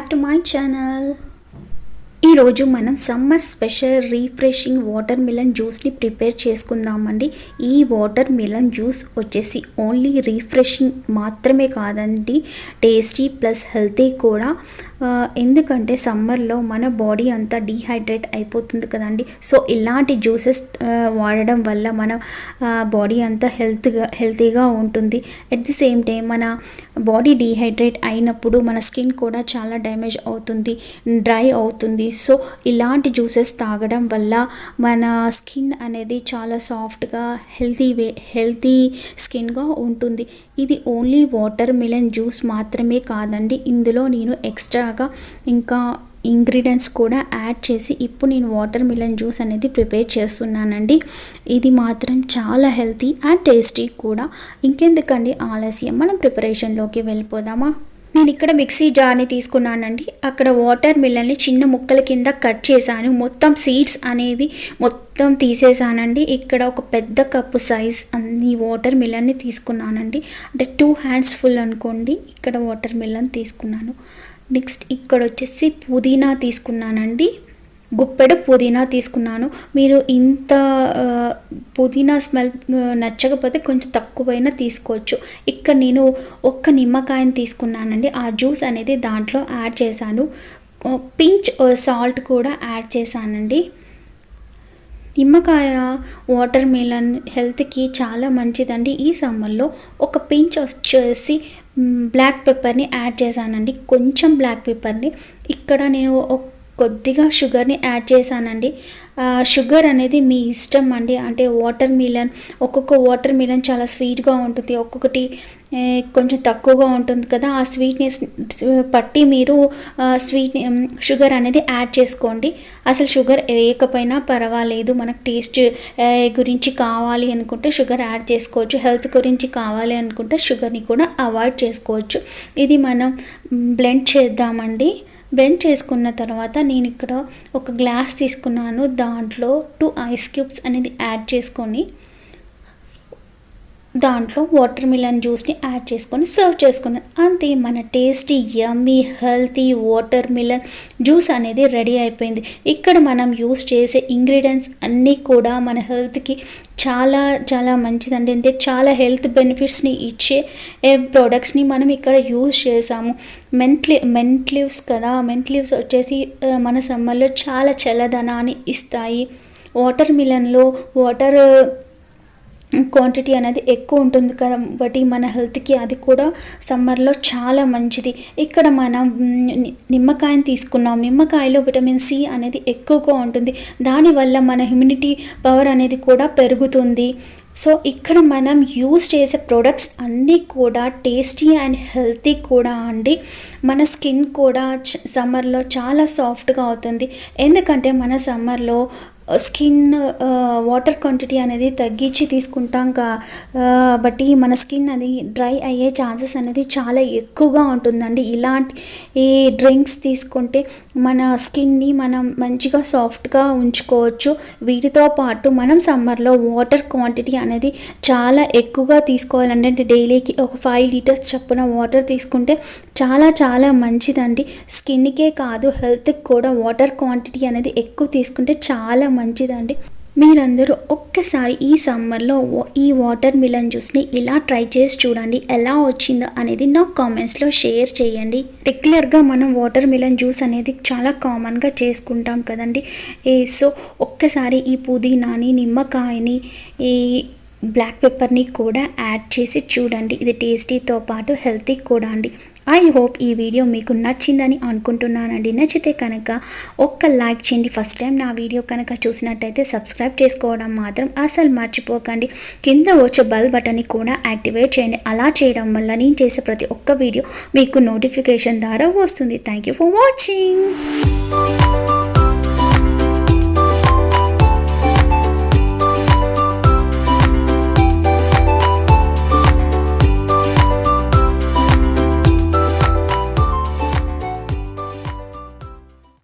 back to my channel. ఈరోజు మనం summer special refreshing water melon జ్యూస్ని ప్రిపేర్ చేసుకుందామండి. ఈ వాటర్ మిలన్ జ్యూస్ వచ్చేసి ఓన్లీ రీఫ్రెషింగ్ మాత్రమే కాదండి, టేస్టీ ప్లస్ హెల్తీ కూడా. ఎందుకంటే సమ్మర్లో మన బాడీ అంతా డీహైడ్రేట్ అయిపోతుంది కదండి. సో ఇలాంటి జ్యూసెస్ వాడడం వల్ల మన బాడీ అంతా హెల్తీగా ఉంటుంది. అట్ ది సేమ్ టైం మన బాడీ డీహైడ్రేట్ అయినప్పుడు మన స్కిన్ కూడా చాలా డ్యామేజ్ అవుతుంది, డ్రై అవుతుంది. సో ఇలాంటి జ్యూసెస్ తాగడం వల్ల మన స్కిన్ అనేది చాలా సాఫ్ట్గా హెల్తీ స్కిన్గా ఉంటుంది. ఇది ఓన్లీ వాటర్ మిలన్ జ్యూస్ మాత్రమే కాదండి, ఇందులో నేను ఎక్స్ట్రాగా ఇంకా ఇంగ్రీడియంట్స్ కూడా యాడ్ చేసి ఇప్పుడు నేను వాటర్ మిలన్ జ్యూస్ అనేది ప్రిపేర్ చేస్తున్నానండి. ఇది మాత్రం చాలా హెల్తీ అండ్ టేస్టీ కూడా. ఇంకెందుకండి ఆలస్యం, మనం ప్రిపరేషన్లోకి వెళ్ళిపోదామా. నేను ఇక్కడ మిక్సీ జార్ని తీసుకున్నానండి. అక్కడ వాటర్ మిలన్ని చిన్న ముక్కల కింద కట్ చేశాను. మొత్తం సీడ్స్ అనేవి మొత్తం తీసేసానండి. ఇక్కడ ఒక పెద్ద కప్పు సైజ్ అన్ని వాటర్ మిలన్ని తీసుకున్నానండి. అంటే 2 హ్యాండ్స్ ఫుల్ అనుకోండి. ఇక్కడ వాటర్ మిలన్ తీసుకున్నాను. నెక్స్ట్ ఇక్కడ వచ్చేసి పుదీనా తీసుకున్నానండి. గుప్పెడు పుదీనా తీసుకున్నాను. మీరు ఇంత పుదీనా స్మెల్ నచ్చకపోతే కొంచెం తక్కువైనా తీసుకోవచ్చు. ఇక్కడ నేను ఒక్క నిమ్మకాయని తీసుకున్నానండి. ఆ జ్యూస్ అనేది దాంట్లో యాడ్ చేశాను. పించ్ సాల్ట్ కూడా యాడ్ చేశానండి. నిమ్మకాయ వాటర్ మిలన్ హెల్త్కి చాలా మంచిదండి. ఈ సమ్మర్లో ఒక పించ్ వచ్చేసి బ్లాక్ పెప్పర్ని యాడ్ చేశానండి, కొంచెం బ్లాక్ పెప్పర్ని. ఇక్కడ నేను కొద్దిగా షుగర్ని యాడ్ చేశానండి. షుగర్ అనేది మీ ఇష్టం అండి. అంటే వాటర్ మిలన్, ఒక్కొక్క వాటర్ మిలన్ చాలా స్వీట్గా ఉంటుంది, ఒక్కొక్కటి కొంచెం తక్కువగా ఉంటుంది కదా. ఆ స్వీట్నెస్ పట్టి మీరు షుగర్ అనేది యాడ్ చేసుకోండి. అసలు షుగర్ వేయకపోయినా పర్వాలేదు, మనకు టేస్ట్ గురించి కావాలి అనుకుంటే షుగర్ యాడ్ చేసుకోవచ్చు. హెల్త్ గురించి కావాలి అనుకుంటే షుగర్ని కూడా అవాయిడ్ చేసుకోవచ్చు. ఇది మనం బ్లెండ్ చేద్దామండి. బ్లెండ్ చేసుకున్న తర్వాత నేను ఇక్కడ ఒక గ్లాస్ తీసుకున్నాను. దాంట్లో 2 ఐస్ క్యూబ్స్ అనేది యాడ్ చేసుకొని దాంట్లో వాటర్ మిలన్ జ్యూస్ని యాడ్ చేసుకొని సర్వ్ చేసుకున్నాను. అంతే, మన టేస్టీ యమ్మీ హెల్తీ వాటర్ మిలన్ జ్యూస్ అనేది రెడీ అయిపోయింది. ఇక్కడ మనం యూస్ చేసే ఇంగ్రీడియంట్స్ అన్నీ కూడా మన హెల్త్కి చాలా చాలా మంచిదండి. అంటే చాలా హెల్త్ బెనిఫిట్స్ని ఇచ్చే ప్రోడక్ట్స్ని మనం ఇక్కడ యూజ్ చేసాము. మెంట్ లీవ్స్ కదా, మెంట్ లీవ్స్ వచ్చేసి మన సమ్మర్లో చాలా చల్లదనాన్ని ఇస్తాయి. వాటర్ మిలన్లో వాటర్ క్వాంటిటీ అనేది ఎక్కువ ఉంటుంది కాబట్టి మన హెల్త్కి అది కూడా సమ్మర్లో చాలా మంచిది. ఇక్కడ మనం నిమ్మకాయని తీసుకున్నాం. నిమ్మకాయలో విటమిన్ సి అనేది ఎక్కువగా ఉంటుంది. దానివల్ల మన ఇమ్యూనిటీ పవర్ అనేది కూడా పెరుగుతుంది. సో ఇక్కడ మనం యూజ్ చేసే ప్రోడక్ట్స్ అన్నీ కూడా టేస్టీ అండ్ హెల్తీ కూడా అండి. మన స్కిన్ కూడా సమ్మర్లో చాలా సాఫ్ట్గా అవుతుంది. ఎందుకంటే మన సమ్మర్లో స్కిన్ వాటర్ క్వాంటిటీ అనేది తగ్గించి తీసుకుంటాం కాబట్టి మన స్కిన్ అది డ్రై అయ్యే ఛాన్సెస్ అనేది చాలా ఎక్కువగా ఉంటుందండి. ఇలాంటి ఈ డ్రింక్స్ తీసుకుంటే మన స్కిన్ని మనం మంచిగా సాఫ్ట్గా ఉంచుకోవచ్చు. వీటితో పాటు మనం సమ్మర్లో వాటర్ క్వాంటిటీ అనేది చాలా ఎక్కువగా తీసుకోవాలంటే డైలీకి ఒక 5 లీటర్స్ చొప్పున వాటర్ తీసుకుంటే చాలా చాలా మంచిదండి. స్కిన్కే కాదు హెల్త్కి కూడా వాటర్ క్వాంటిటీ అనేది ఎక్కువ తీసుకుంటే చాలా మంచిదండి. మీరందరూ ఒక్కసారి ఈ సమ్మర్లో ఈ వాటర్ మిలన్ జ్యూస్ని ఇలా ట్రై చేసి చూడండి. ఎలా వచ్చిందో అనేది నాకు కామెంట్స్లో షేర్ చేయండి. రెగ్యులర్గా మనం వాటర్ మిలన్ జ్యూస్ అనేది చాలా కామన్గా చేసుకుంటాం కదండి. సో ఒక్కసారి ఈ పుదీనాని, నిమ్మకాయని, ఈ బ్లాక్ పెప్పర్ని కూడా యాడ్ చేసి చూడండి. ఇది టేస్టీతో పాటు హెల్తీ కూడా అండి. ఐ హోప్ ఈ వీడియో మీకు నచ్చిందని అనుకుంటున్నానండి. నచ్చితే కనుక ఒక్క లైక్ చేయండి. ఫస్ట్ టైం నా వీడియో కనుక చూసినట్టయితే సబ్స్క్రైబ్ చేసుకోవడం మాత్రం అసలు మర్చిపోకండి. కింద వచ్చే బెల్ బటన్ని కూడా యాక్టివేట్ చేయండి. అలా చేయడం వల్ల నేను చేసే ప్రతి ఒక్క వీడియో మీకు నోటిఫికేషన్ ద్వారా వస్తుంది. Thank you for watching.